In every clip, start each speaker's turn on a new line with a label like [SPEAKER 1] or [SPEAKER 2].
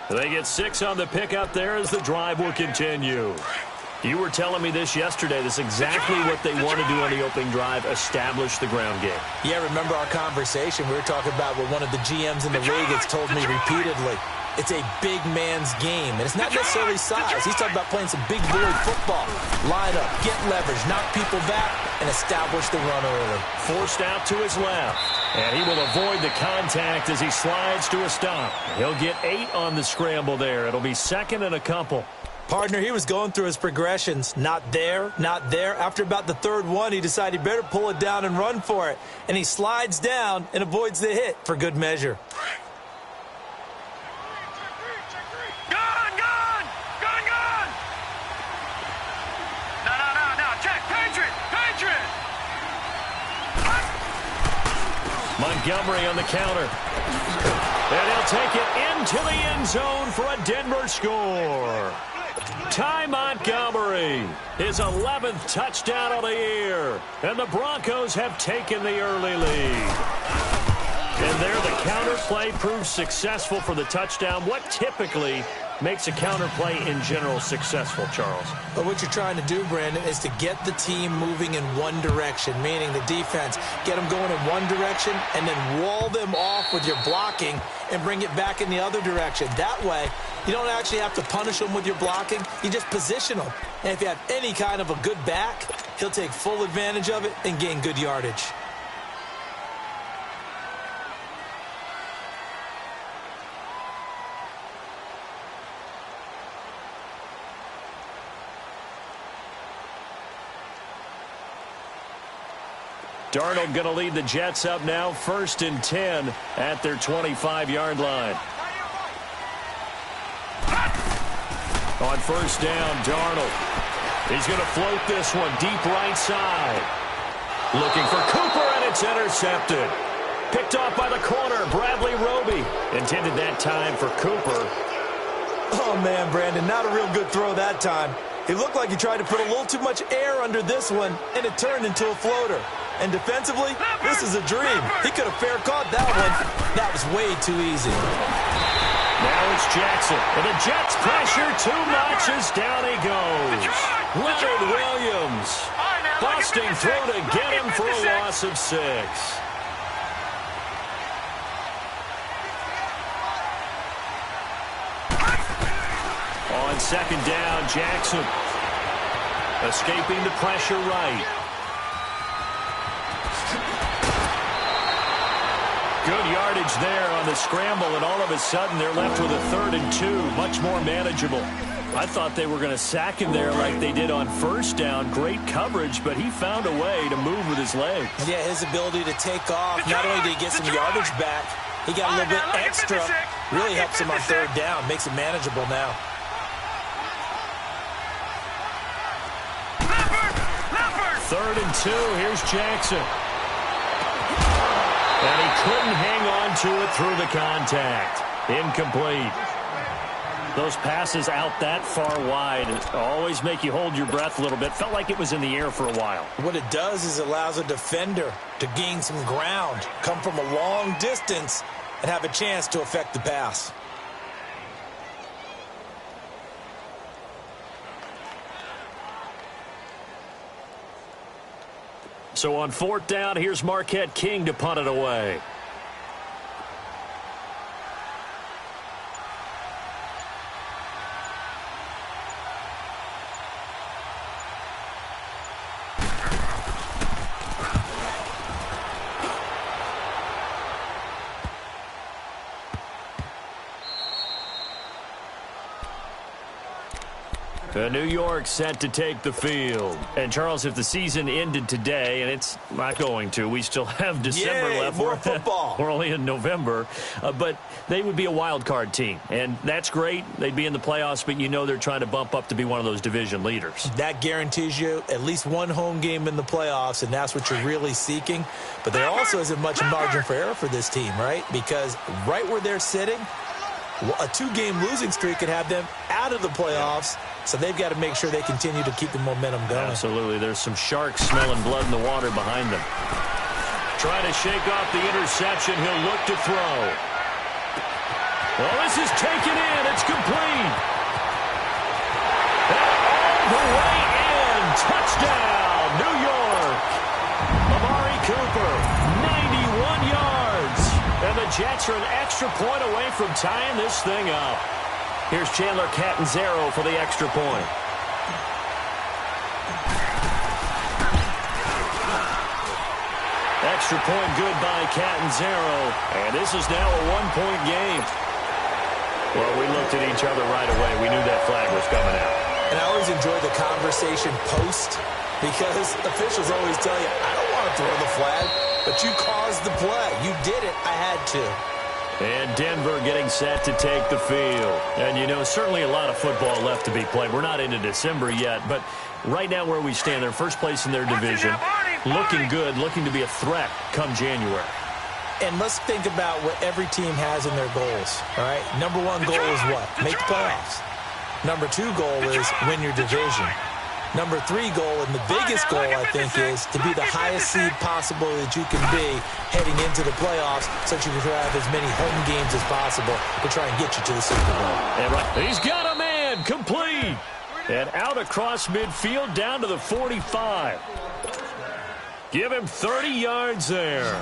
[SPEAKER 1] They get 6 on the pickup there as the drive will continue. You were telling me this yesterday. This is exactly what they want to do on the opening drive, establish the ground game.
[SPEAKER 2] Yeah, remember our conversation? We were talking about what one of the GMs in the league has told me repeatedly. It's a big man's game, and it's not necessarily size. He's talking about playing some big boy football. Line up, get leverage, knock people back, and establish the run early.
[SPEAKER 1] Forced out to his left, and he will avoid the contact as he slides to a stop. He'll get 8 on the scramble there. It'll be 2nd and a couple.
[SPEAKER 2] Partner, he was going through his progressions. Not there, not there. After about the 3rd one, he decided he better pull it down and run for it. And he slides down and avoids the hit for good measure.
[SPEAKER 1] Montgomery on the counter. And he'll take it into the end zone for a Denver score. Ty Montgomery, his 11th touchdown of the year. And the Broncos have taken the early lead. And there the counter play proves successful for the touchdown. What typically makes a counter play in general successful, Charles?
[SPEAKER 2] But what you're trying to do, Brandon, is to get the team moving in one direction, meaning the defense, get them going in one direction and then wall them off with your blocking and bring it back in the other direction. That way, you don't actually have to punish them with your blocking. You just position them. And if you have any kind of a good back, he'll take full advantage of it and gain good yardage.
[SPEAKER 1] Darnold going to lead the Jets up now, 1st and 10 at their 25-yard line. On 1st down, Darnold. He's going to float this one deep right side. Looking for Cooper, and it's intercepted. Picked off by the corner, Bradley Roby. Intended that time for Cooper.
[SPEAKER 2] Oh, man, Brandon, not a real good throw that time. It looked like he tried to put a little too much air under this one, and it turned into a floater. And defensively, this is a dream. He could have fair caught that one. That was way too easy.
[SPEAKER 1] Now it's Jackson. And the Jets pressure too much as down he goes. Leonard Williams. Busting through to get him for a loss of 6. On 2nd down, Jackson. Escaping the pressure right. Good yardage there on the scramble, and all of a sudden they're left with a 3rd and 2, much more manageable. I thought they were going to sack him there like they did on 1st down. Great coverage, but he found a way to move with his legs.
[SPEAKER 2] Yeah, his ability to take off, not only did he get some yardage back, he got a little bit extra. Really helps him on 3rd down, makes it manageable now.
[SPEAKER 1] Third and 2, here's Jackson. And he couldn't hang on to it through the contact. Incomplete. Those passes out that far wide always make you hold your breath a little bit. Felt like it was in the air for a while.
[SPEAKER 2] What it does is it allows a defender to gain some ground, come from a long distance, and have a chance to affect the pass.
[SPEAKER 1] So on 4th down, here's Marquette King to punt it away. New York set to take the field. And, Charles, if the season ended today, and it's not going to, we still have December left.
[SPEAKER 2] More football.
[SPEAKER 1] We're only in November. But they would be a wild card team. And that's great. They'd be in the playoffs, but you know they're trying to bump up to be one of those division leaders.
[SPEAKER 2] That guarantees you at least one home game in the playoffs, and that's what you're really seeking. But there also isn't much margin for error for this team, right? Because right where they're sitting, a 2-game losing streak could have them out of the playoffs. So they've got to make sure they continue to keep the momentum going.
[SPEAKER 1] Absolutely. There's some sharks smelling blood in the water behind them. Trying to shake off the interception. He'll look to throw. Well, this is taken in. It's Jets are an extra point away from tying this thing up. Here's Chandler Catanzaro for the extra point. Extra point good by Catanzaro. And this is now a one-point game. Well, we looked at each other right away. We knew that flag was coming out.
[SPEAKER 2] And I always enjoy the conversation post because officials always tell you, I don't want to throw the flag, but you caused the play. You did it. I had to.
[SPEAKER 1] And Denver getting set to take the field. And, you know, certainly a lot of football left to be played. We're not into December yet, but right now where we stand, they're first place in their division. Looking good, looking to be a threat come January. And
[SPEAKER 2] let's think about what every team has in their goals, all right? Number one goal is what? Make the playoffs. Number two goal is win your division. Number three goal, and the biggest goal, I think, is to be the highest seed possible that you can be heading into the playoffs so that you can have as many home games as possible to try and get you to the Super Bowl.
[SPEAKER 1] He's got a man, complete. And out across midfield down to the 45. Give him 30 yards there.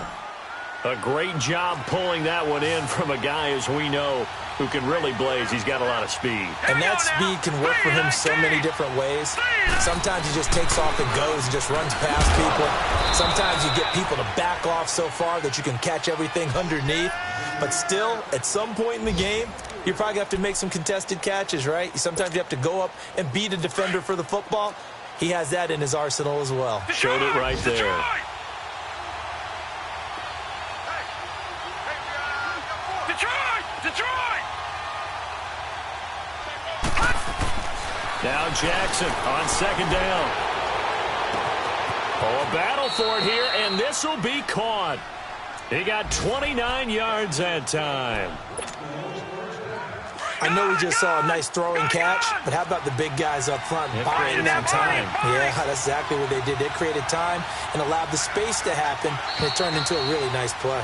[SPEAKER 1] A great job pulling that one in from a guy, as we know, who can really blaze. He's got a lot of speed.
[SPEAKER 2] And that speed can work for him so many different ways. Sometimes he just takes off and goes and just runs past people. Sometimes you get people to back off so far that you can catch everything underneath. But still, at some point in the game, you probably have to make some contested catches, right? Sometimes you have to go up and beat a defender for the football. He has that in his arsenal as well.
[SPEAKER 1] Showed it right there. Now Jackson on second down. Oh, a battle for it here, and this will be caught. He got 29 yards that time.
[SPEAKER 2] I know we just saw a nice throwing catch, but how about the big guys up front buying that time? Yeah, that's exactly what they did. They created time and allowed the space to happen, and it turned into a really nice play.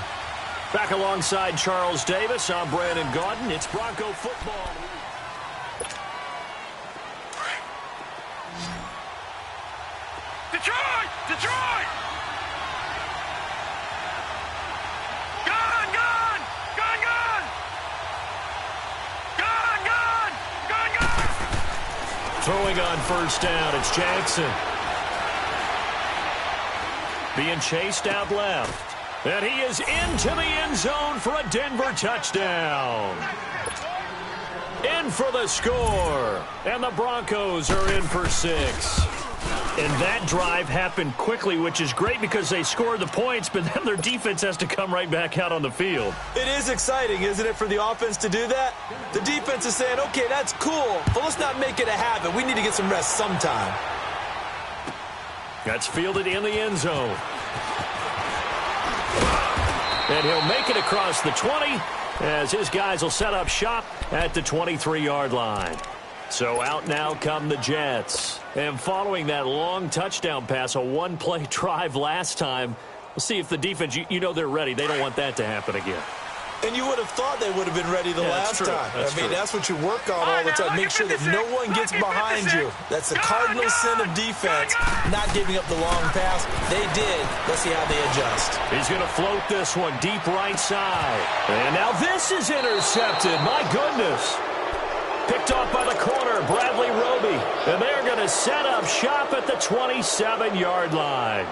[SPEAKER 1] Back alongside Charles Davis, I'm Brandon Gaudin. It's Bronco football.
[SPEAKER 3] Detroit! Detroit! Gone! Gone! Gone! Gone! Gone! Gone! Gone! Gone!
[SPEAKER 1] Throwing on first down, it's Jackson. Being chased out left. And he is into the end zone for a Denver touchdown. In for the score. And the Broncos are in for 6. And that drive happened quickly, which is great because they scored the points, but then their defense has to come right back out on the field.
[SPEAKER 2] It is exciting, isn't it, for the offense to do that? The defense is saying, okay, that's cool, but let's not make it a habit. We need to get some rest sometime.
[SPEAKER 1] That's fielded in the end zone. And he'll make it across the 20 as his guys will set up shop at the 23-yard line. So out now come the Jets. And following that long touchdown pass, a one-play drive last time, we'll see if the defense, you know they're ready. They don't want that to happen again.
[SPEAKER 2] And you would have thought they would have been ready the last time. That's what you work on all the time. Make sure that no one gets behind you. That's the cardinal sin of defense, not giving up the long pass. They did. Let's see how they adjust.
[SPEAKER 1] He's going to float this one deep right side. And now this is intercepted. My goodness. Picked off by the corner, Bradley Roby. And they're going to set up shop at the 27-yard line.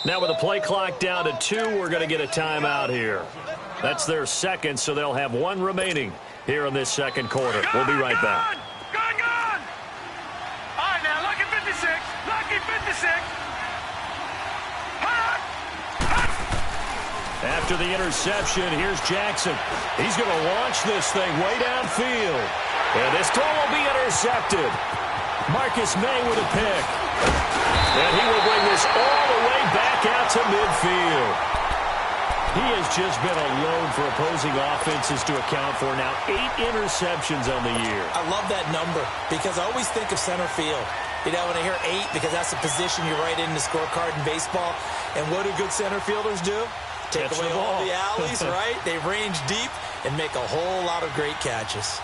[SPEAKER 1] Now with the play clock down to 2, we're going to get a timeout here. That's their second, so they'll have one remaining here in this second quarter. We'll be right back.
[SPEAKER 3] Gone! All right, now, lucky 56. Lucky 56.
[SPEAKER 1] After the interception, here's Jackson. He's going to launch this thing way downfield. And this throw will be intercepted. Marcus May with a pick. And he will bring this all the way back out to midfield. He has just been a load for opposing offenses to account for. Now 8 interceptions on the year.
[SPEAKER 2] I love that number because I always think of center field. You know, when I hear 8, because that's the position you write in the scorecard in baseball. And what do good center fielders do? Take away all the alleys, right? They range deep and make a whole lot of great catches.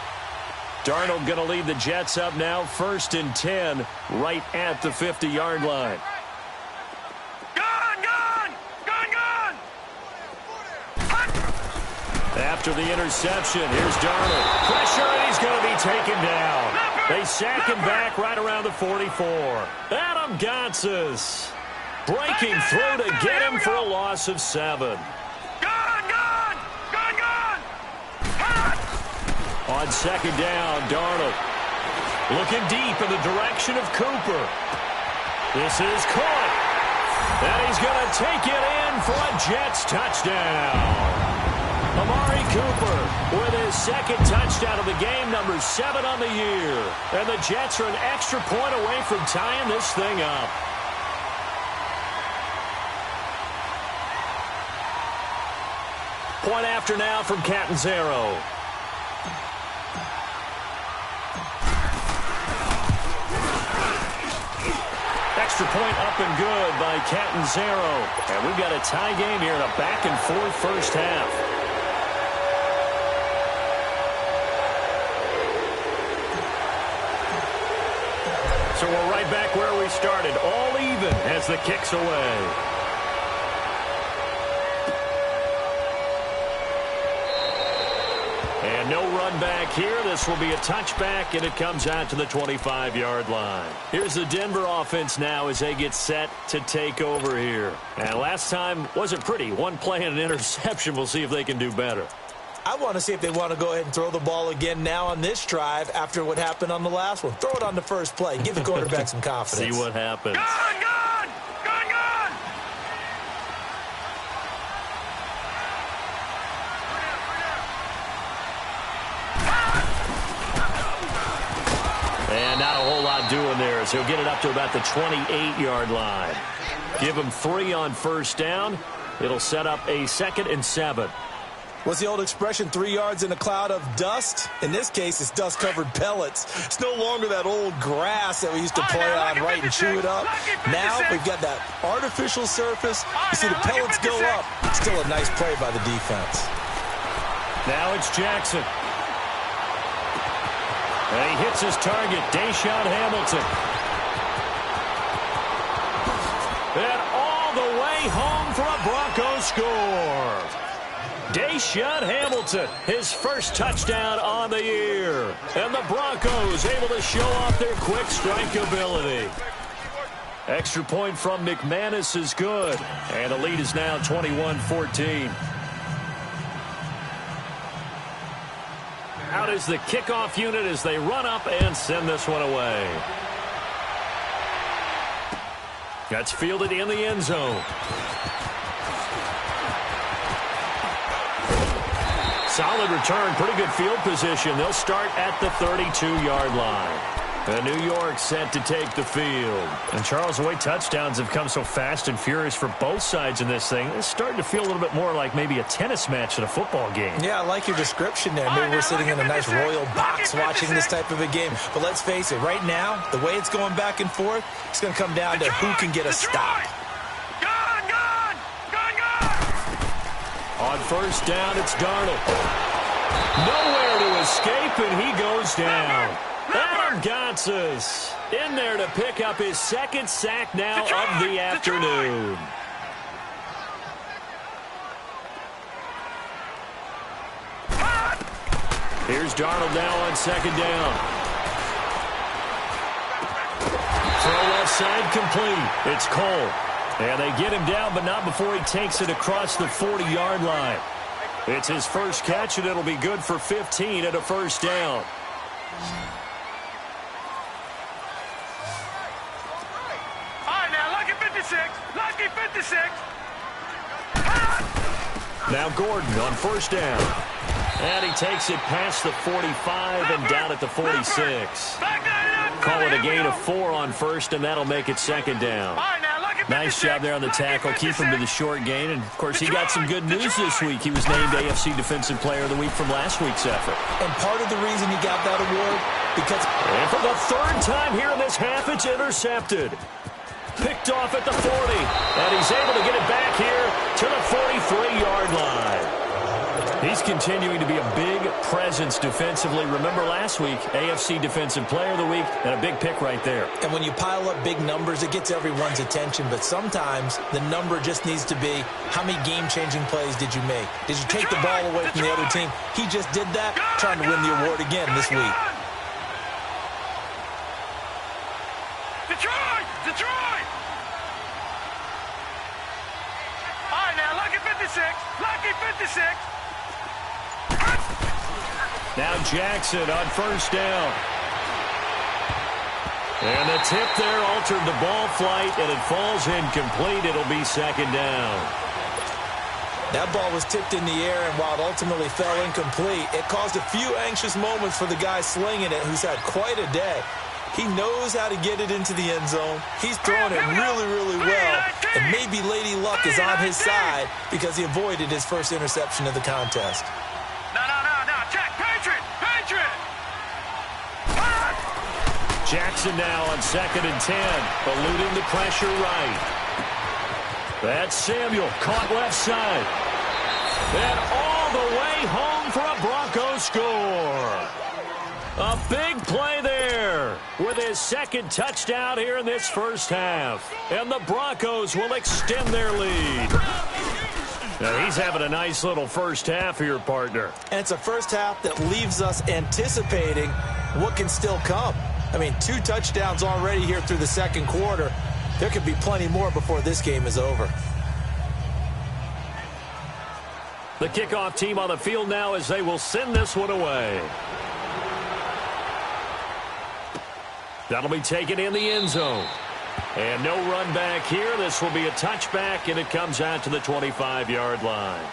[SPEAKER 1] Darnold going to lead the Jets up now, 1st and 10, right at the 50-yard line. After the interception, here's Darnold. Pressure, and he's going to be taken down. They sack him back right around the 44. Adam Gotsis breaking through to get him for a loss of 7. On 2nd down, Darnold looking deep in the direction of Cooper. This is caught. And he's going to take it in for a Jets touchdown. Amari Cooper with his 2nd touchdown of the game, number 7 on the year. And the Jets are an extra point away from tying this thing up. Point after now from Catanzaro. Extra point up and good by Catanzaro. And we've got a tie game here in a back-and-forth first half. So we're right back where we started, all even as the kick's away. And no run back here. This will be a touchback, and it comes out to the 25-yard line. Here's the Denver offense now as they get set to take over here. And last time wasn't pretty. One play and an interception. We'll see if they can do better.
[SPEAKER 2] I want to see if they want to go ahead and throw the ball again now on this drive after what happened on the last one. Throw it on the first play. Give the quarterback some confidence.
[SPEAKER 1] See what happens. And not a whole lot doing there as he'll get it up to about the 28-yard line. Give him 3 on 1st down. It'll set up a 2nd and 7.
[SPEAKER 2] What's the old expression, 3 yards in a cloud of dust? In this case, it's dust-covered pellets. It's no longer that old grass that we used to play on, right, and chew it up. Now we've got that artificial surface. You see the pellets go up. Still a nice play by the defense.
[SPEAKER 1] Now it's Jackson. And he hits his target, Deshaun Hamilton. And all the way home for a Broncos score. Deshaun Hamilton, his 1st touchdown on the year. And the Broncos able to show off their quick strike ability. Extra point from McManus is good. And the lead is now 21-14. Out is the kickoff unit as they run up and send this one away. That's fielded in the end zone. Solid return, pretty good field position. They'll start at the 32-yard line. And New York set to take the field. And Charles, the way touchdowns have come so fast and furious for both sides in this thing, it's starting to feel a little bit more like maybe a tennis match at a football game.
[SPEAKER 2] Yeah, I like your description there. Maybe we're sitting in a nice royal box watching this type of a game. But let's face it, right now, the way it's going back and forth, it's going to come down to who can get a stop.
[SPEAKER 1] On 1st down, it's Darnold. Nowhere to escape, and he goes down. Adam Gotsis in there to pick up his 2nd sack now of the afternoon. Here's Darnold now on 2nd down. Throw left side complete. It's Cole. And they get him down, but not before he takes it across the 40-yard line. It's his 1st catch, and it'll be good for 15 at a 1st down.
[SPEAKER 3] All right, now, lucky 56. Lucky 56.
[SPEAKER 1] Now Gordon on 1st down. And he takes it past the 45 and down at the 46.
[SPEAKER 3] Back
[SPEAKER 1] call it a gain of 4 on first, and that'll make it second down. Nice job there on the tackle. Keep him to the short gain. And, of course, he got some good news this week. He was named AFC Defensive Player of the Week from last week's effort.
[SPEAKER 2] And part of the reason he got that award, because...
[SPEAKER 1] And for the third time here in this half, it's intercepted. Picked off at the 40. And he's able to get it back here to the 43-yard line. He's continuing to be a big presence defensively. Remember last week, AFC Defensive Player of the Week, and a big pick right there.
[SPEAKER 2] And when you pile up big numbers, it gets everyone's attention. But sometimes the number just needs to be, how many game-changing plays did you make? Did you take the ball away from the other team? He just did that, trying to win the award again this week.
[SPEAKER 3] Detroit! Detroit! All right, now, lucky 56. Lucky 56.
[SPEAKER 1] Now Jackson on first down. And the tip there altered the ball flight, and it falls incomplete. It'll be second down.
[SPEAKER 2] That ball was tipped in the air, and while it ultimately fell incomplete, it caused a few anxious moments for the guy slinging it, who's had quite a day. He knows how to get it into the end zone. He's throwing it really, really well. And maybe Lady Luck is on his side because he avoided his first interception of the contest.
[SPEAKER 3] No. Jack, Patriot!
[SPEAKER 1] Jackson now on 2nd and 10, eluding the pressure right. That's Samuel, caught left side. And all the way home for a Broncos score. A big play there with his second touchdown here in this first half. And the Broncos will extend their lead. Now he's having a nice little first half here, partner.
[SPEAKER 2] And it's a first half that leaves us anticipating what can still come. I mean, 2 touchdowns already here through the second quarter. There could be plenty more before this game is over.
[SPEAKER 1] The kickoff team on the field now as they will send this one away. That'll be taken in the end zone. And no run back here. This will be a touchback, and it comes out to the 25-yard line.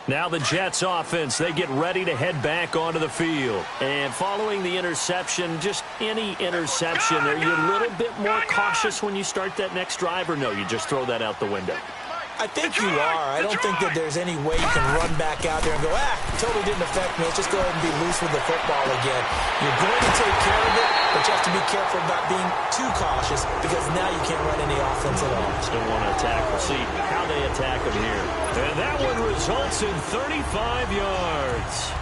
[SPEAKER 1] Now the Jets offense, they get ready to head back onto the field. And following the interception, just any interception, are you a little bit more cautious when you start that next drive, or no, you just throw that out the window?
[SPEAKER 2] I think you are. I don't think that there's any way you can run back out there and go, totally didn't affect me. Let's just go ahead and be loose with the football again. You're going to take care of it, but you have to be careful about being too cautious because now you can't run any offense at all.
[SPEAKER 1] Still want to attack. We'll see how they attack them here. And that one results in 35 yards.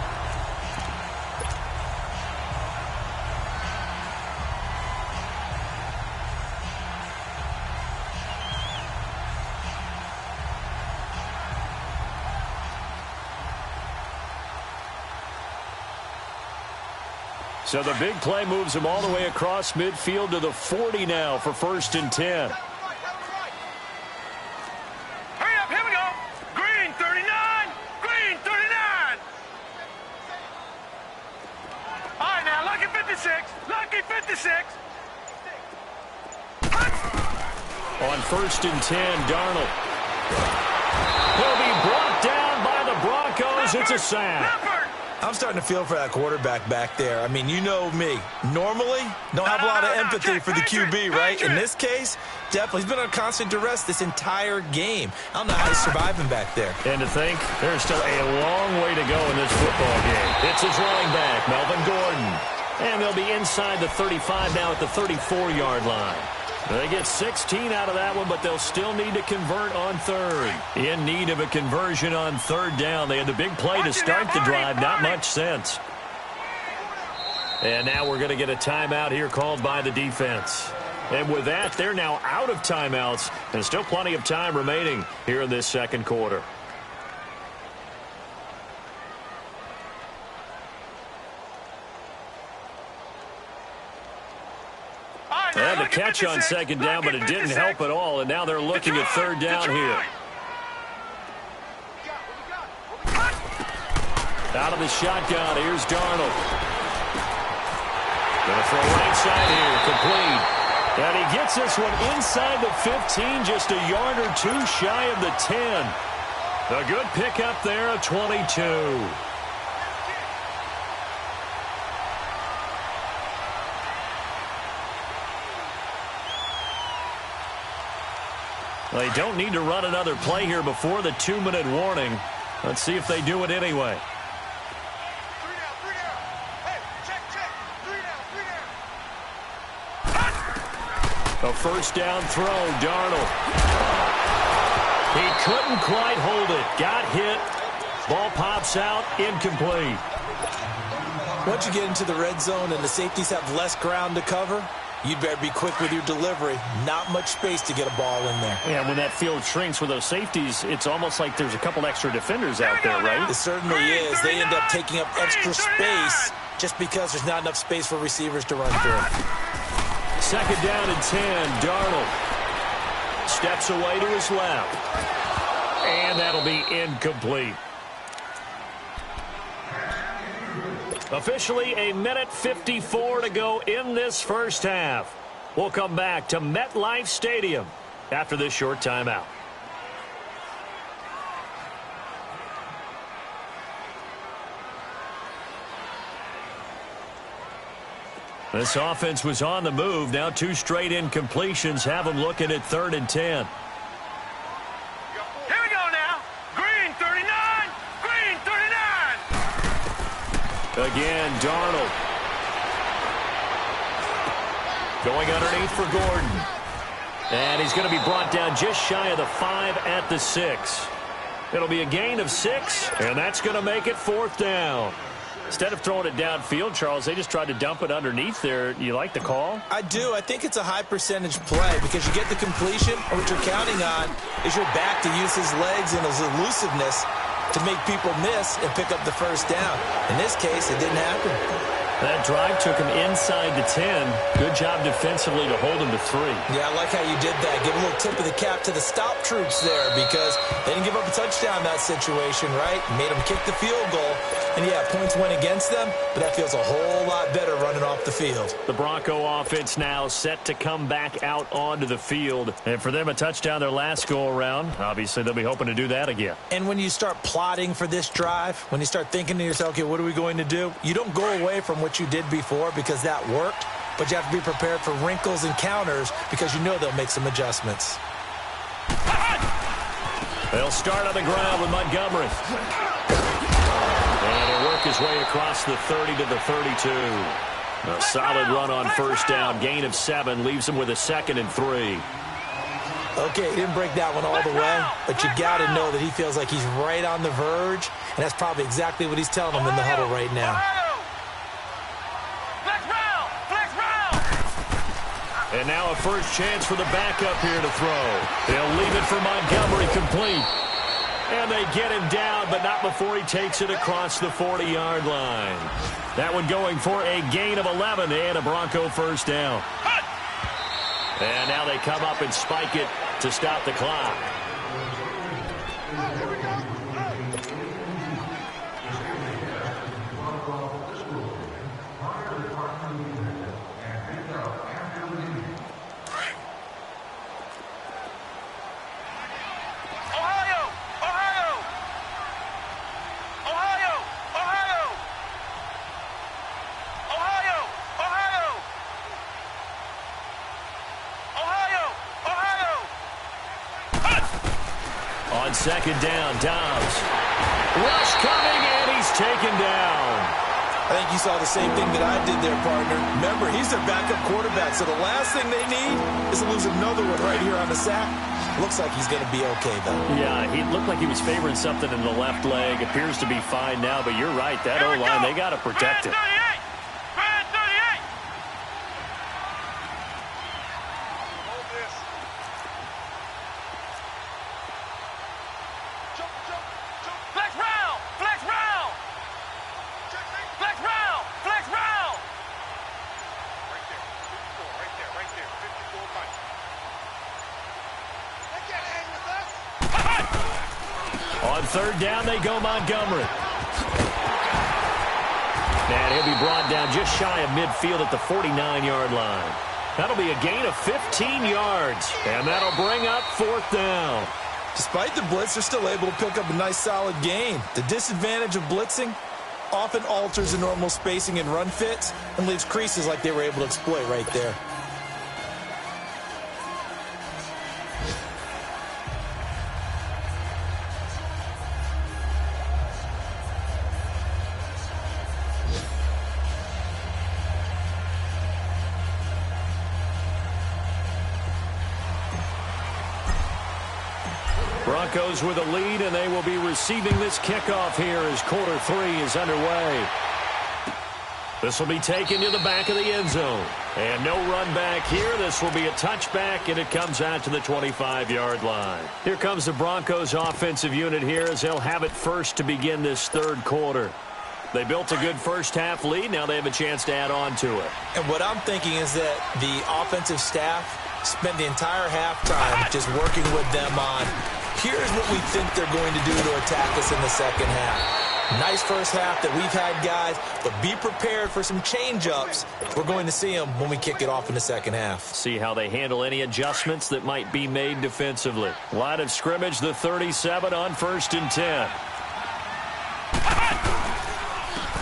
[SPEAKER 1] So the big play moves him all the way across midfield to the 40 now for 1st and 10.
[SPEAKER 3] Hurry up, here we go. Green 39. Green 39. All right, now, lucky 56. Lucky 56.
[SPEAKER 1] On 1st and 10, Darnold. He'll be brought down by the Broncos. It's a sack.
[SPEAKER 2] I'm starting to feel for that quarterback back there. I mean, you know me. Normally, don't have a lot of empathy for the QB, right? In this case, definitely. He's been on constant duress this entire game. I don't know how he's surviving back there.
[SPEAKER 1] And to think, there's still a long way to go in this football game. It's his running back, Melvin Gordon. And they'll be inside the 35 now at the 34-yard line. They get 16 out of that one, but they'll still need to convert on third. In need of a conversion on third down. They had the big play to start the drive. Not much sense. And now we're going to get a timeout here called by the defense. And with that, they're now out of timeouts. And still plenty of time remaining here in this second quarter. They had the catch on second down, but it didn't help at all. And now they're looking at third down here. Out of the shotgun, here's Darnold. Gonna throw right side here, complete. And he gets this one inside the 15, just a yard or two shy of the 10. A good pickup there, a 22. They don't need to run another play here before the 2-minute warning. Let's see if they do it anyway. A first down throw, Darnold. He couldn't quite hold it. Got hit. Ball pops out, incomplete.
[SPEAKER 2] Once you get into the red zone and the safeties have less ground to cover, you'd better be quick with your delivery. Not much space to get a ball in there.
[SPEAKER 1] Yeah, when that field shrinks with those safeties, it's almost like there's a couple extra defenders out there, right?
[SPEAKER 2] It certainly is. They end up taking up extra space just because there's not enough space for receivers to run through.
[SPEAKER 1] Second down and 10, Darnold. Steps away to his left. And that'll be incomplete. Officially a minute 54 to go in this first half. We'll come back to MetLife Stadium after this short timeout. This offense was on the move. Now 2 straight incompletions have them looking at 3rd and 10.
[SPEAKER 3] Here we go now. Green 39. Green 39.
[SPEAKER 1] Again, Darnold. Going underneath for Gordon. And he's going to be brought down just shy of the 5 at the 6. It'll be a gain of 6, and that's going to make it 4th down. Instead of throwing it downfield, Charles, they just tried to dump it underneath there. You like the call?
[SPEAKER 2] I do. I think it's a high percentage play because you get the completion, and what you're counting on is your back to use his legs and his elusiveness to make people miss and pick up the first down. In this case, it didn't happen.
[SPEAKER 1] That drive took him inside the 10. Good job defensively to hold him to 3.
[SPEAKER 2] Yeah, I like how you did that. Give a little tip of the cap to the stop troops there because they didn't give up a touchdown in that situation, right? Made them kick the field goal. And, yeah, points went against them, but that feels a whole lot better running off the field.
[SPEAKER 1] The Bronco offense now set to come back out onto the field. And for them, a touchdown their last go-around. Obviously, they'll be hoping to do that again.
[SPEAKER 2] And when you start plotting for this drive, when you start thinking to yourself, okay, what are we going to do? You don't go away from what you did before because that worked, but you have to be prepared for wrinkles and counters because you know they'll make some adjustments.
[SPEAKER 1] They'll start on the ground with Montgomery. And he'll work his way across the 30 to the 32. A solid run on first down. Gain of 7 leaves him with a 2nd and 3.
[SPEAKER 2] Okay, he didn't break that one all the way, but you got to know that he feels like he's right on the verge, and that's probably exactly what he's telling them in the huddle right now.
[SPEAKER 1] And now a first chance for the backup here to throw. They'll leave it for Montgomery, complete. And they get him down, but not before he takes it across the 40-yard line. That one going for a gain of 11 and a Bronco first down. And now they come up and spike it to stop the clock. On second down, Dobbs. Rush coming, and he's taken down.
[SPEAKER 2] I think you saw the same thing that I did there, partner. Remember, he's their backup quarterback, so the last thing they need is to lose another one right here on the sack. Looks like he's going to be okay, though.
[SPEAKER 1] Yeah, he looked like he was favoring something in the left leg. Appears to be fine now, but you're right. That O-line, they got to protect it. On third down, they go Montgomery. And he'll be brought down just shy of midfield at the 49-yard line. That'll be a gain of 15 yards, and that'll bring up 4th down.
[SPEAKER 2] Despite the blitz, they're still able to pick up a nice, solid gain. The disadvantage of blitzing often alters the normal spacing and run fits and leaves creases like they were able to exploit right there.
[SPEAKER 1] Broncos with a lead, and they will be receiving this kickoff here as quarter 3 is underway. This will be taken to the back of the end zone. And no run back here. This will be a touchback, and it comes out to the 25-yard line. Here comes the Broncos offensive unit here as they'll have it first to begin this 3rd quarter. They built a good first-half lead. Now they have a chance to add on to it.
[SPEAKER 2] And what I'm thinking is that the offensive staff spent the entire halftime just working with them on, here's what we think they're going to do to attack us in the second half. Nice first half that we've had, guys, but be prepared for some change-ups. We're going to see them when we kick it off in the second half.
[SPEAKER 1] See how they handle any adjustments that might be made defensively. Line of scrimmage, the 37 on 1st and 10.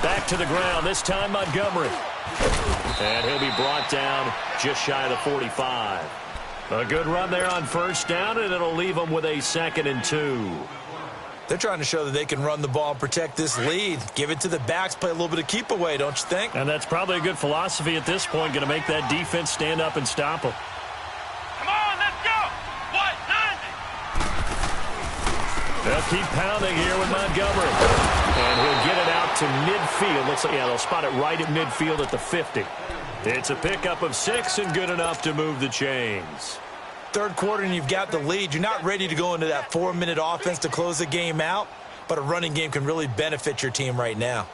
[SPEAKER 1] Back to the ground, this time Montgomery. And he'll be brought down just shy of the 45. A good run there on 1st down, and it'll leave them with a 2nd and 2.
[SPEAKER 2] They're trying to show that they can run the ball and protect this lead. Give it to the backs, play a little bit of keep away, don't you think?
[SPEAKER 1] And that's probably a good philosophy at this point, going to make that defense stand up and stop them.
[SPEAKER 3] Come on, let's go. What? 90.
[SPEAKER 1] They'll keep pounding here with Montgomery. And he'll get it out to midfield. Looks like, yeah, they'll spot it right at midfield at the 50. It's a pickup of 6 and good enough to move the chains.
[SPEAKER 2] 3rd quarter and you've got the lead. You're not ready to go into that 4-minute offense to close the game out, but a running game can really benefit your team right now.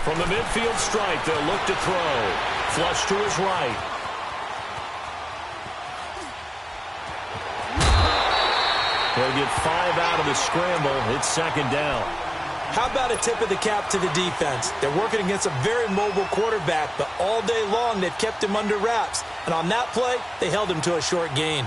[SPEAKER 1] From the midfield stripe, they'll look to throw. Flush to his right. He'll get 5 out of the scramble. It's 2nd down.
[SPEAKER 2] How about a tip of the cap to the defense? They're working against a very mobile quarterback, but all day long they've kept him under wraps. And on that play, they held him to a short gain.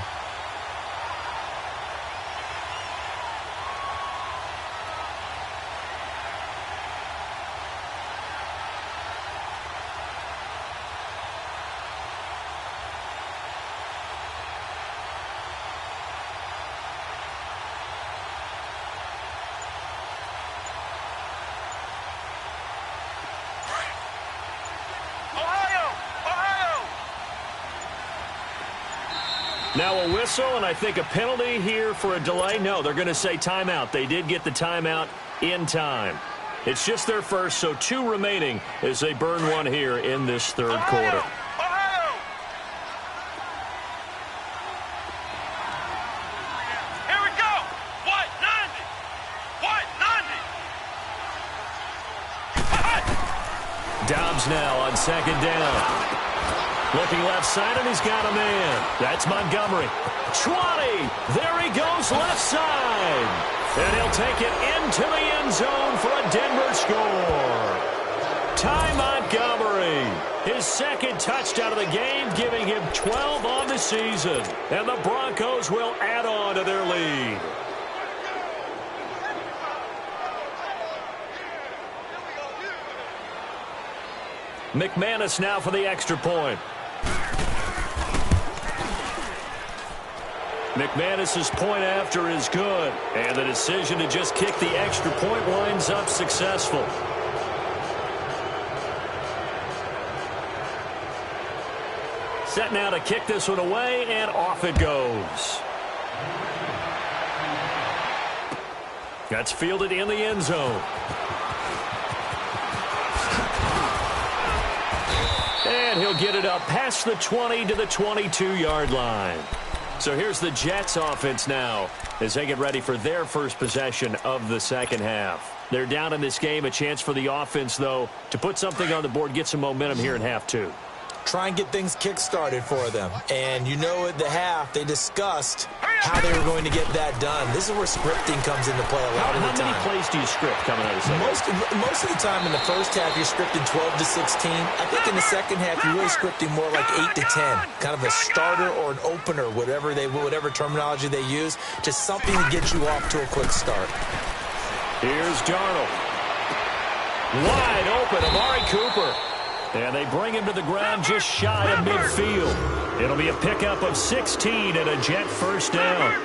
[SPEAKER 1] Now a whistle, and I think a penalty here for a delay. No, they're going to say timeout. They did get the timeout in time. It's just their first, so 2 remaining as they burn one here in this 3rd quarter.
[SPEAKER 3] Ohio! Here we go! What? 90! What? 90!
[SPEAKER 1] Dobbs now on 2nd down. Looking left side, and he's got a man. That's Montgomery. 20. There he goes left side. And he'll take it into the end zone for a Denver score. Ty Montgomery, his 2nd touchdown of the game, giving him 12 on the season. And the Broncos will add on to their lead. McManus now for the extra point. McManus's point after is good, and the decision to just kick the extra point winds up successful. Set now to kick this one away, and off it goes. That's fielded in the end zone. And he'll get it up past the 20 to the 22-yard line. So here's the Jets offense now as they get ready for their first possession of the second half. They're down in this game. A chance for the offense, though, to put something on the board, get some momentum here in half two.
[SPEAKER 2] Try and get things kick-started for them. And you know at the half, they discussed how they were going to get that done. This is where scripting comes into play a lot of the time.
[SPEAKER 1] How many plays do you script coming out of the second?
[SPEAKER 2] Most of the time in the first half, you're scripting 12 to 16. I think in the second half, you're really scripting more like 8 to 10. Kind of a starter or an opener, whatever terminology they use. Just something to get you off to a quick start.
[SPEAKER 1] Here's Darnold. Wide open, Amari Cooper. And they bring him to the ground just shy of midfield. It'll be a pickup of 16 and a Jet first down.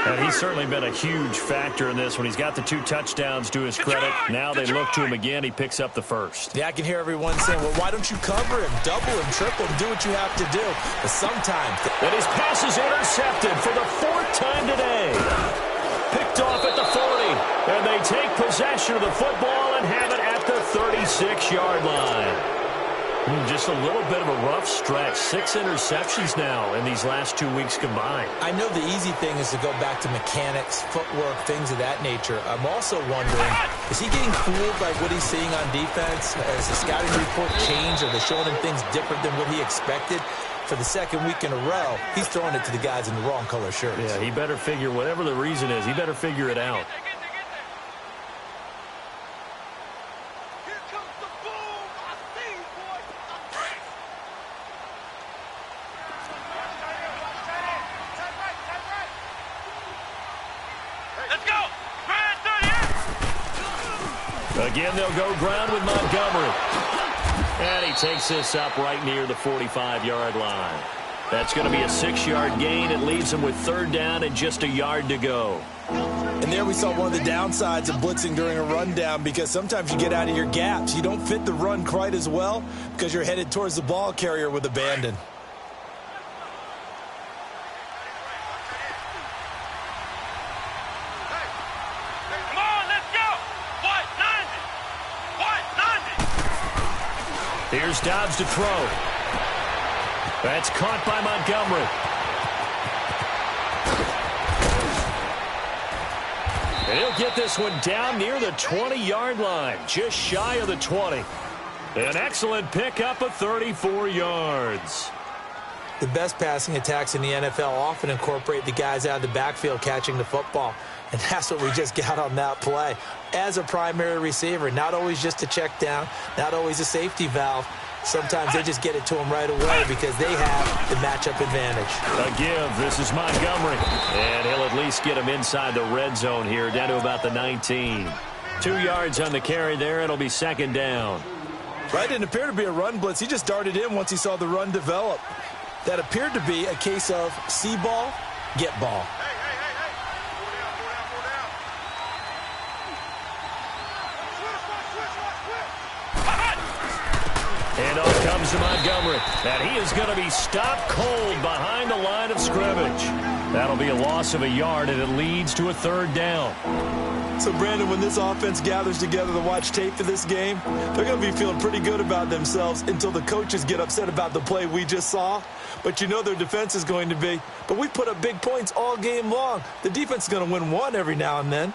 [SPEAKER 1] And he's certainly been a huge factor in this when he's got the 2 touchdowns to his credit. Now they look to him again. He picks up the first.
[SPEAKER 2] Yeah, I can hear everyone saying, well, why don't you cover him, double him, triple him, do what you have to do. But sometimes...
[SPEAKER 1] And his pass is intercepted for the 4th time today. Picked off at the 40. And they take possession of the football and have it at the 36-yard line. Just a little bit of a rough stretch. 6 interceptions now in these last 2 weeks combined.
[SPEAKER 2] I know the easy thing is to go back to mechanics, footwork, things of that nature. I'm also wondering, is he getting fooled by what he's seeing on defense? Has the scouting report changed? Are they showing him things different than what he expected? For the second week in a row, he's throwing it to the guys in the wrong color shirts.
[SPEAKER 1] Yeah, he better figure, whatever the reason is, he better figure it out. Again, they'll go ground with Montgomery. And he takes this up right near the 45-yard line. That's going to be a 6-yard gain. It leaves him with 3rd down and just a yard to go.
[SPEAKER 2] And there we saw one of the downsides of blitzing during a rundown, because sometimes you get out of your gaps. You don't fit the run quite as well because you're headed towards the ball carrier with abandon.
[SPEAKER 1] Here's Dobbs to throw. That's caught by Montgomery. And he'll get this one down near the 20-yard line, just shy of the 20. An excellent pickup of 34 yards.
[SPEAKER 2] The best passing attacks in the NFL often incorporate the guys out of the backfield catching the football. And that's what we just got on that play. As a primary receiver, not always just a check down, not always a safety valve. Sometimes they just get it to him right away because they have the matchup advantage.
[SPEAKER 1] A give. This is Montgomery. And he'll at least get him inside the red zone here, down to about the 19. 2 yards on the carry there. It'll be 2nd down.
[SPEAKER 2] Right, didn't appear to be a run blitz. He just darted in once he saw the run develop. That appeared to be a case of see ball, get ball.
[SPEAKER 1] And off comes to Montgomery. And he is going to be stopped cold behind the line of scrimmage. That'll be a loss of a yard, and it leads to a 3rd down.
[SPEAKER 2] So, Brandon, when this offense gathers together to watch tape for this game, they're going to be feeling pretty good about themselves until the coaches get upset about the play we just saw. But you know their defense is going to be. But we put up big points all game long. The defense is going to win one every now and then.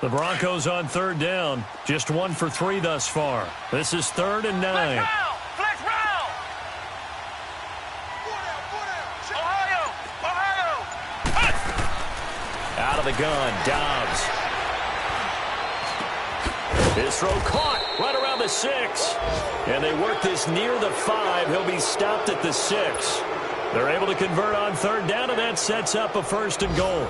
[SPEAKER 1] The Broncos on 3rd down. Just 1 for 3 thus far. This is 3rd and 9.
[SPEAKER 3] Flex round. Ohio.
[SPEAKER 1] Out of the gun, Dobbs. His throw caught right around the 6. And they work this near the 5. He'll be stopped at the 6. They're able to convert on 3rd down, and that sets up a 1st and goal.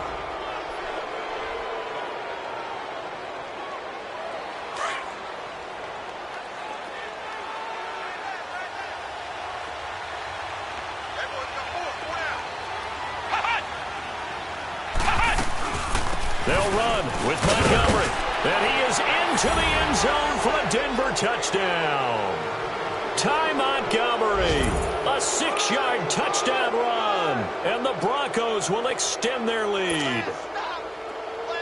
[SPEAKER 1] They'll run with Montgomery. And he is into the end zone for a Denver touchdown. Ty Montgomery, a 6-yard touchdown run. And the Broncos will extend their lead.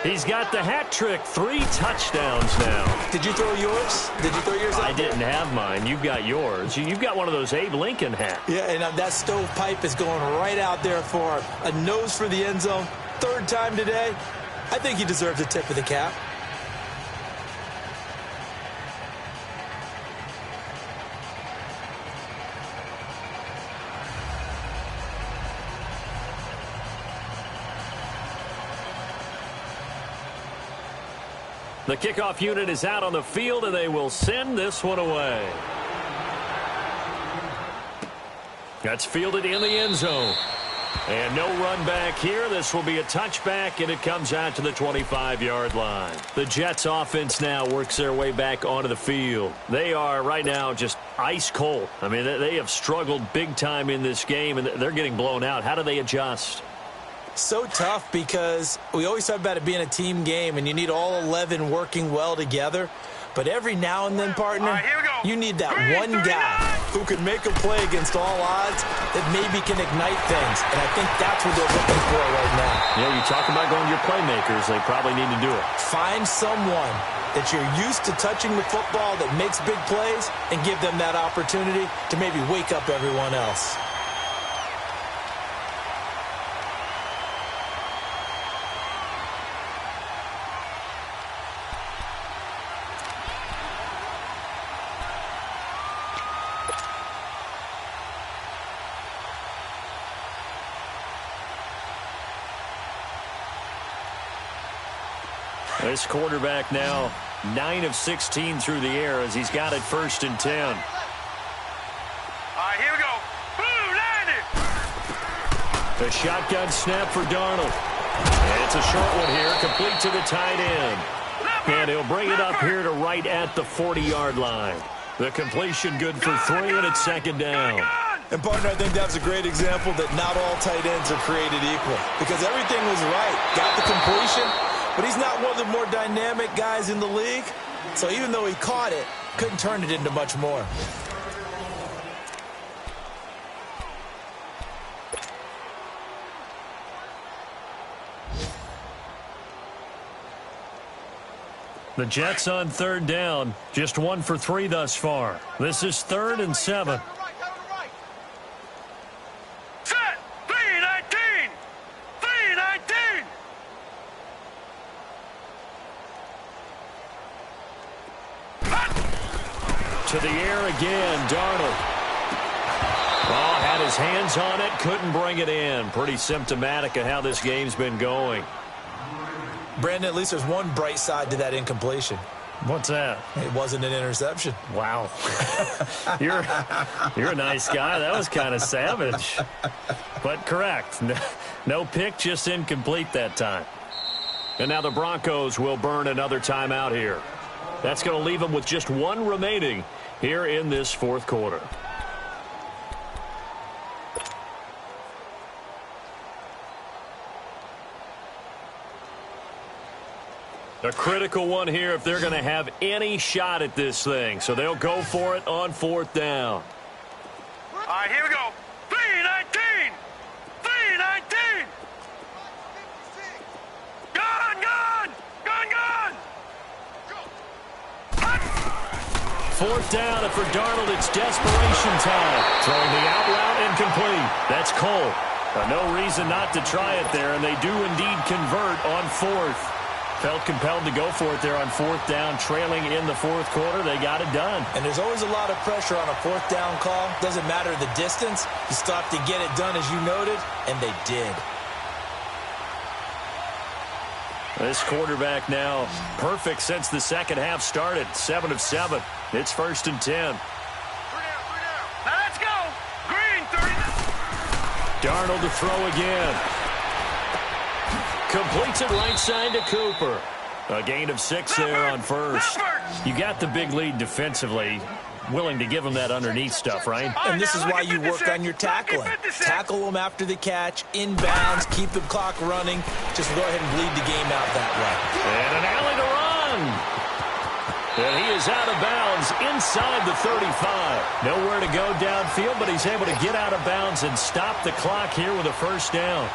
[SPEAKER 1] He's got the hat trick, 3 touchdowns now.
[SPEAKER 2] Did you throw yours? Did you throw yours out?
[SPEAKER 1] I didn't have mine. You've got yours. You've got one of those Abe Lincoln hats.
[SPEAKER 2] Yeah, and that stovepipe is going right out there for a nose for the end zone. 3rd time today. I think he deserves a tip of the cap.
[SPEAKER 1] The kickoff unit is out on the field, and they will send this one away. That's fielded in the end zone. And no run back here. This will be a touchback, and it comes out to the 25-yard line. The Jets offense now works their way back onto the field. They are right now just ice cold. I mean, they have struggled big time in this game, and they're getting blown out. How do they adjust?
[SPEAKER 2] So tough because we always talk about it being a team game, and you need all 11 working well together. But every now and then, partner, you need that one guy who can make a play against all odds that maybe can ignite things. And I think that's what they're looking for right now.
[SPEAKER 1] Yeah, you talk about going to your playmakers. They probably need to do it.
[SPEAKER 2] Find someone that you're used to touching the football that makes big plays and give them that opportunity to maybe wake up everyone else.
[SPEAKER 1] This quarterback now 9 of 16 through the air as he's got it 1st and 10.
[SPEAKER 3] All right, here we go. Boom, landed.
[SPEAKER 1] A shotgun snap for Darnold. And it's a short one here, complete to the tight end. And he'll bring it up here to right at the 40-yard line. The completion good for 3, and it's 2nd down.
[SPEAKER 2] And, partner, I think that was a great example that not all tight ends are created equal because everything was right. Got the completion. But he's not one of the more dynamic guys in the league. So even though he caught it, couldn't turn it into much more.
[SPEAKER 1] The Jets on 3rd down. Just 1 for 3 thus far. This is 3rd and 7.
[SPEAKER 3] Set. 3-19. 3-19.
[SPEAKER 1] To the air again, Darnold. Oh, had his hands on it, couldn't bring it in. Pretty symptomatic of how this game's been going.
[SPEAKER 2] Brandon, at least there's one bright side to that incompletion.
[SPEAKER 1] What's that?
[SPEAKER 2] It wasn't an interception.
[SPEAKER 1] Wow. You're a nice guy. That was kind of savage. But correct. No pick, just incomplete that time. And now the Broncos will burn another timeout here. That's going to leave them with just 1 remaining here in this 4th quarter. A critical one here if they're going to have any shot at this thing. So they'll go for it on 4th down.
[SPEAKER 3] All right, here we go. 3-19. 3-19. Gone, gone. Gone, gone.
[SPEAKER 1] 4th down, and for Darnold, it's desperation time. Throwing the out route incomplete. That's Cole. No reason not to try it there, and they do indeed convert on 4th. Felt compelled to go for it there on 4th down, trailing in the 4th quarter. They got it done.
[SPEAKER 2] And there's always a lot of pressure on a 4th down call. Doesn't matter the distance. You stop to get it done, as you noted, and they did.
[SPEAKER 1] This quarterback now perfect since the 2nd half started. 7 of 7. It's 1st and 10.
[SPEAKER 3] 3 down. Now let's go. Green, 30.
[SPEAKER 1] Darnold to throw again. Completes it right side to Cooper. A gain of 6 there on 1st. You got the big lead defensively. Willing to give them that underneath stuff, right?
[SPEAKER 2] And this is why you work on your tackling. Tackle them after the catch, inbounds, keep the clock running. Just go ahead and bleed the game out that way.
[SPEAKER 1] And an alley to run. And he is out of bounds inside the 35. Nowhere to go downfield, but he's able to get out of bounds and stop the clock here with a 1st down.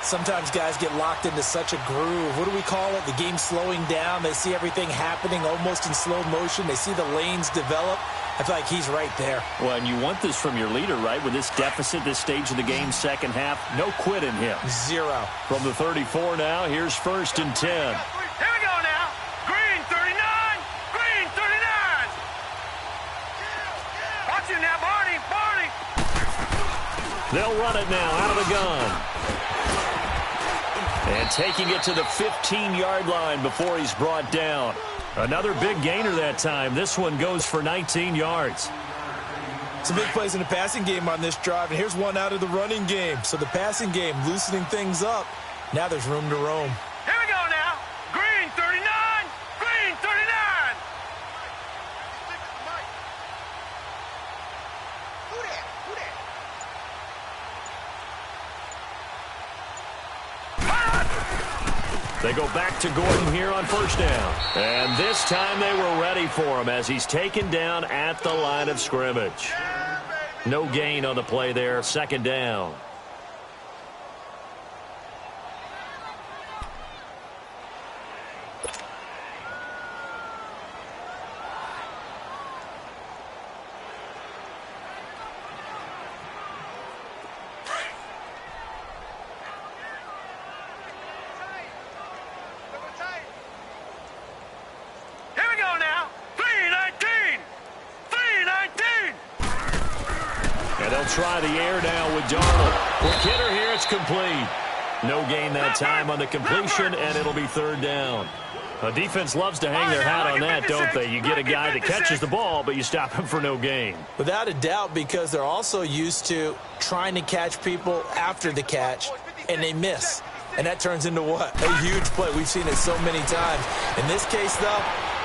[SPEAKER 2] Sometimes guys get locked into such a groove. What do we call it? The game slowing down. They see everything happening almost in slow motion. They see the lanes develop. I feel like he's right there.
[SPEAKER 1] Well, and you want this from your leader, right? With this deficit, this stage of the game, second half, no quit in him.
[SPEAKER 2] Zero.
[SPEAKER 1] From the 34 now, here's 1st and 10.
[SPEAKER 3] Here we go now. Green 39. Green 39. Watch it now, Barney. Barney.
[SPEAKER 1] They'll run it now out of the gun. And taking it to the 15-yard line before he's brought down. Another big gainer that time. This one goes for 19 yards.
[SPEAKER 2] Some big plays in the passing game on this drive, and here's one out of the running game. So the passing game loosening things up. Now there's room to roam.
[SPEAKER 3] Here we go now. Green 39. Green 39.
[SPEAKER 1] They go back to Gordon here on 1st down. And this time they were ready for him as he's taken down at the line of scrimmage. No gain on the play there, 2nd down. Try the air now with Darnold. With Kidder here, it's complete. No gain that time on the completion, and it'll be 3rd down. A defense loves to hang their hat on that, don't they? You get a guy that catches the ball, but you stop him for no gain.
[SPEAKER 2] Without a doubt, because they're also used to trying to catch people after the catch, and they miss. And that turns into what? A huge play. We've seen it so many times. In this case, though,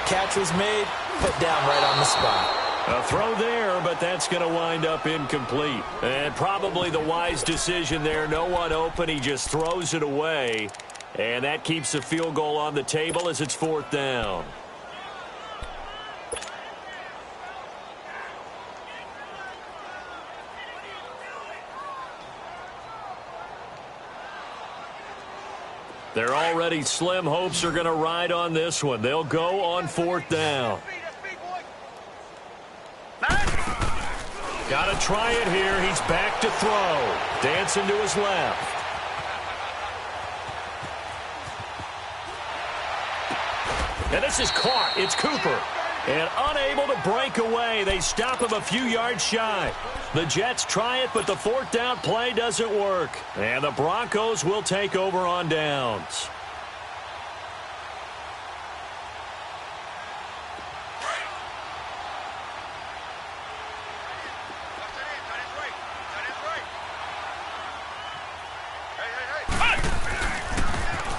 [SPEAKER 2] catch was made, put down right on the spot.
[SPEAKER 1] A throw there, but that's going to wind up incomplete. And probably the wise decision there. No one open. He just throws it away. And that keeps the field goal on the table as it's 4th down. They're already slim hopes are going to ride on this one. They'll go on 4th down. Got to try it here. He's back to throw. Dancing to his left. And this is caught. It's Cooper. And unable to break away. They stop him a few yards shy. The Jets try it, but the 4th down play doesn't work. And the Broncos will take over on downs.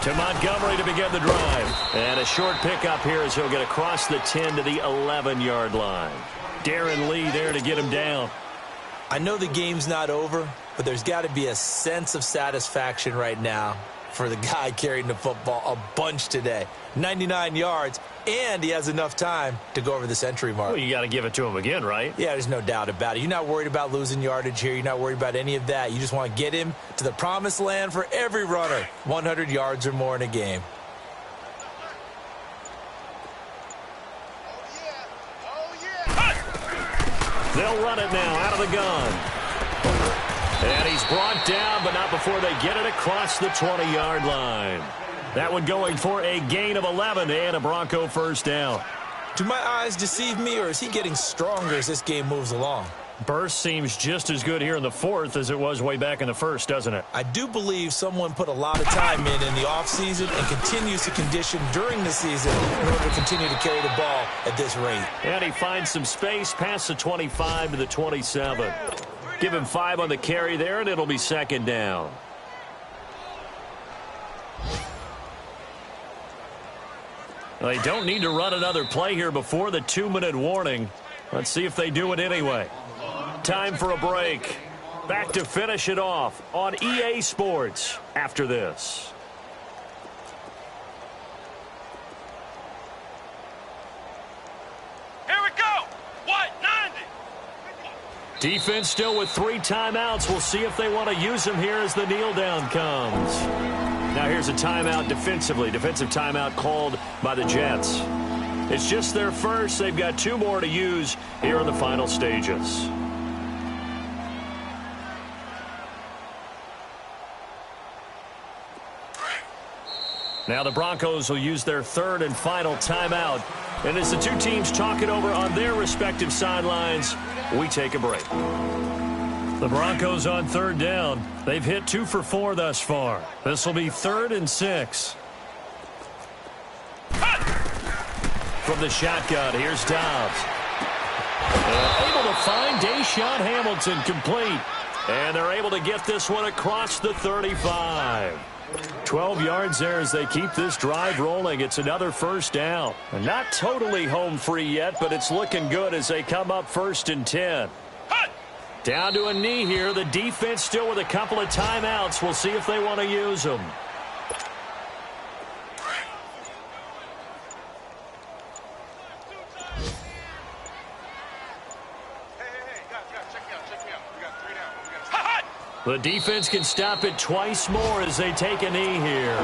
[SPEAKER 1] To Montgomery to begin the drive. And a short pickup here as he'll get across the 10 to the 11-yard line. Darren Lee there to get him down.
[SPEAKER 2] I know the game's not over, but there's got to be a sense of satisfaction right now for the guy carrying the football a bunch today. 99 yards, and he has enough time to go over the century mark.
[SPEAKER 1] Well, you got to give it to him again, right?
[SPEAKER 2] Yeah, there's no doubt about it. You're not worried about losing yardage here. You're not worried about any of that. You just want to get him to the promised land for every runner. 100 yards or more in a game.
[SPEAKER 1] They'll run it now out of the gun. And he's brought down, but not before they get it across the 20-yard line. That one going for a gain of 11 and a Bronco 1st down.
[SPEAKER 2] Do my eyes deceive me, or is he getting stronger as this game moves along?
[SPEAKER 1] Burst seems just as good here in the 4th as it was way back in the 1st, doesn't it?
[SPEAKER 2] I do believe someone put a lot of time in the offseason and continues to condition during the season in order to continue to carry the ball at this rate.
[SPEAKER 1] And he finds some space past the 25 to the 27. Give him 5 on the carry there, and it'll be 2nd down. Well, they don't need to run another play here before the 2-minute warning. Let's see if they do it anyway. Time for a break. Back to finish it off on EA Sports after this.
[SPEAKER 3] Here we go. What? 90.
[SPEAKER 1] Defense still with 3 timeouts. We'll see if they want to use them here as the kneel down comes. Now here's a timeout defensively. Defensive timeout called by the Jets. It's just their first. They've got 2 more to use here in the final stages. Now the Broncos will use their 3rd and final timeout. And as the 2 teams talk it over on their respective sidelines, we take a break. The Broncos on 3rd down. They've hit 2 for 4 thus far. This will be 3rd and 6. From the shotgun, here's Dobbs. Able to find Deshaun Hamilton complete. And they're able to get this one across the 35. 12 yards there as they keep this drive rolling. It's another 1st down. And not totally home free yet, but it's looking good as they come up 1st and 10. Down to a knee here. The defense still with a couple of timeouts. We'll see if they want to use them. The defense can stop it twice more as they take a knee here.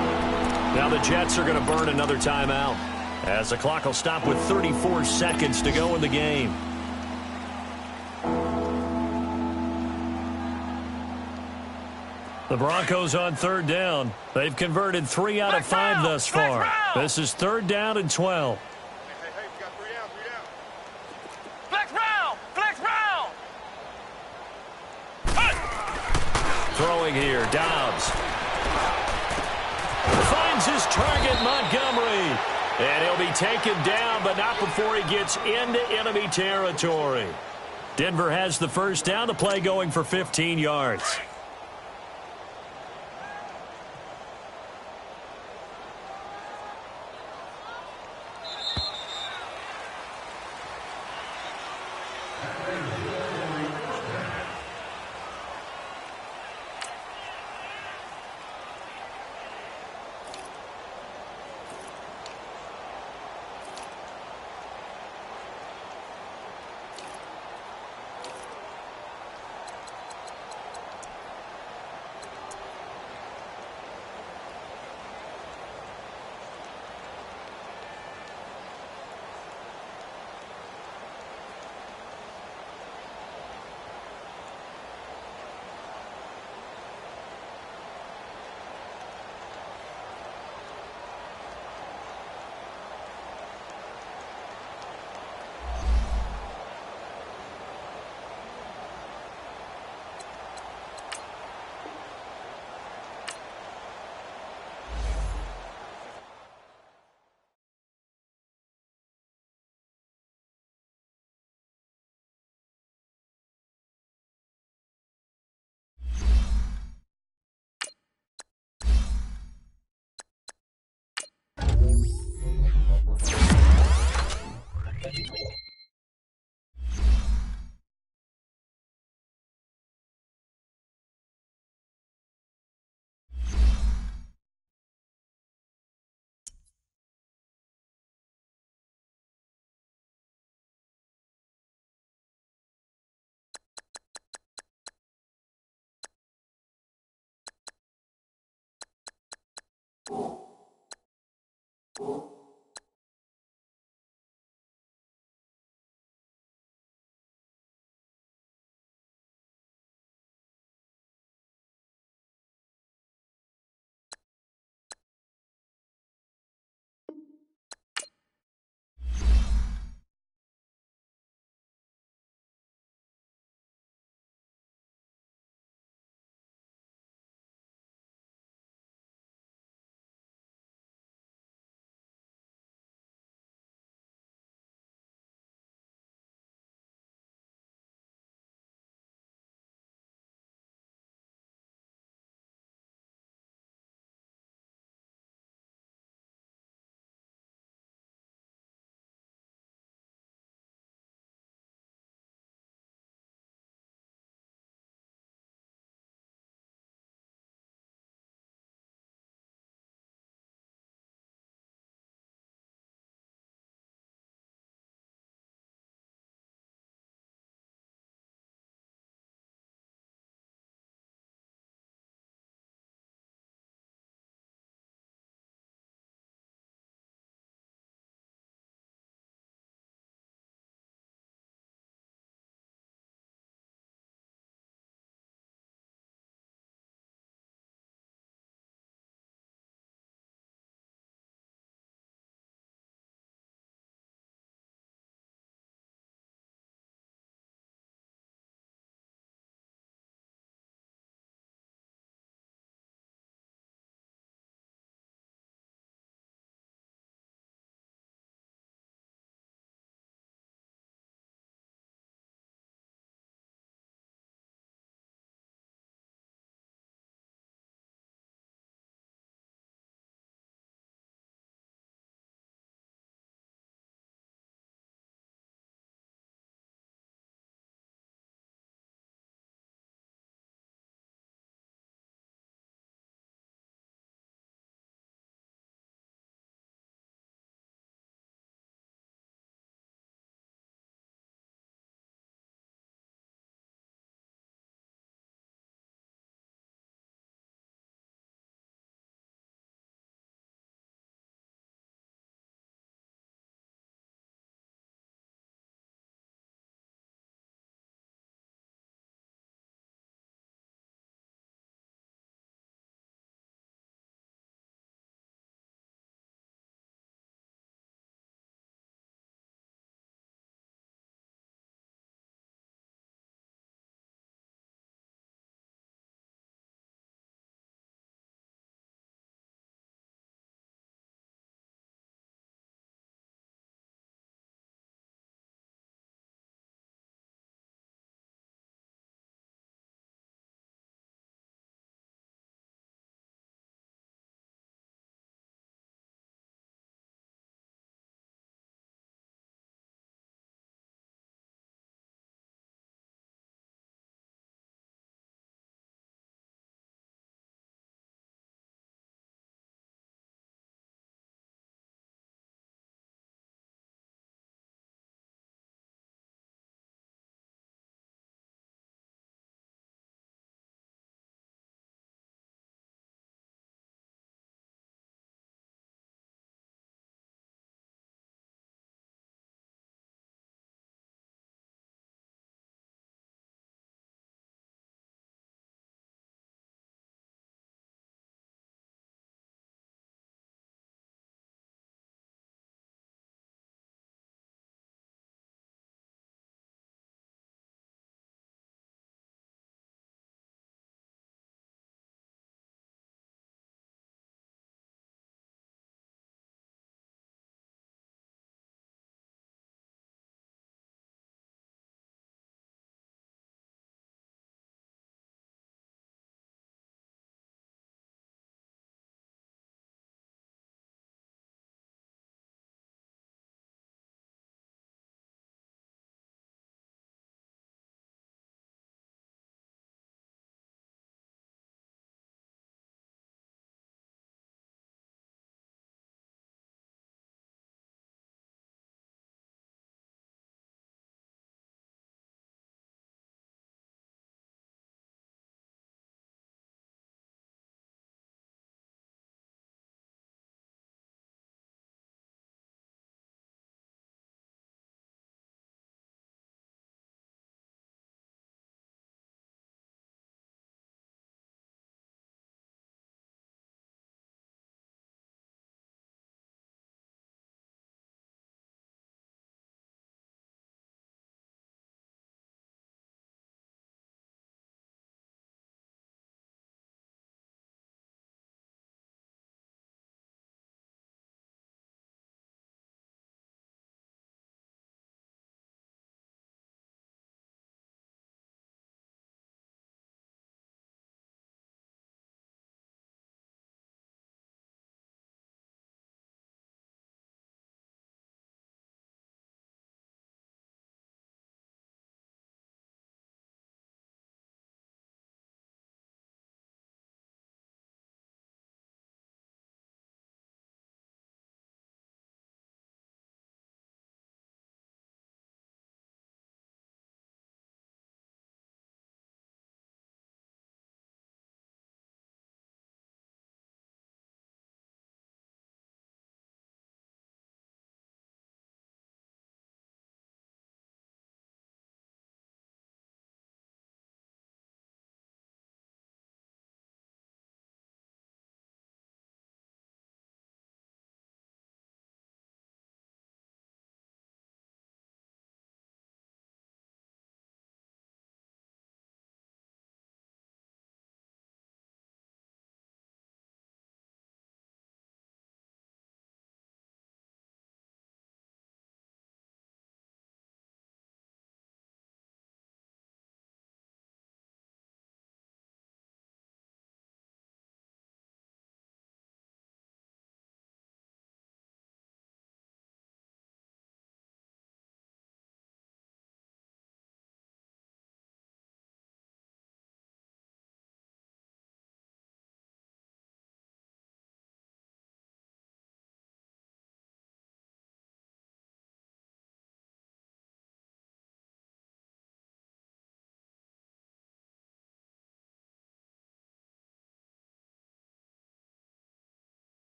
[SPEAKER 1] Now the Jets are going to burn another timeout as the clock will stop with 34 seconds to go in the game. The Broncos on 3rd down. They've converted 3 out of 5 thus far. This is 3rd down and 12.
[SPEAKER 3] We got 3 down, 3 down. Flex round! Flex round!
[SPEAKER 1] Throwing here, Dobbs. Finds his target, Montgomery. And he'll be taken down, but not before he gets into enemy territory. Denver has the 1st down. The play going for 15 yards.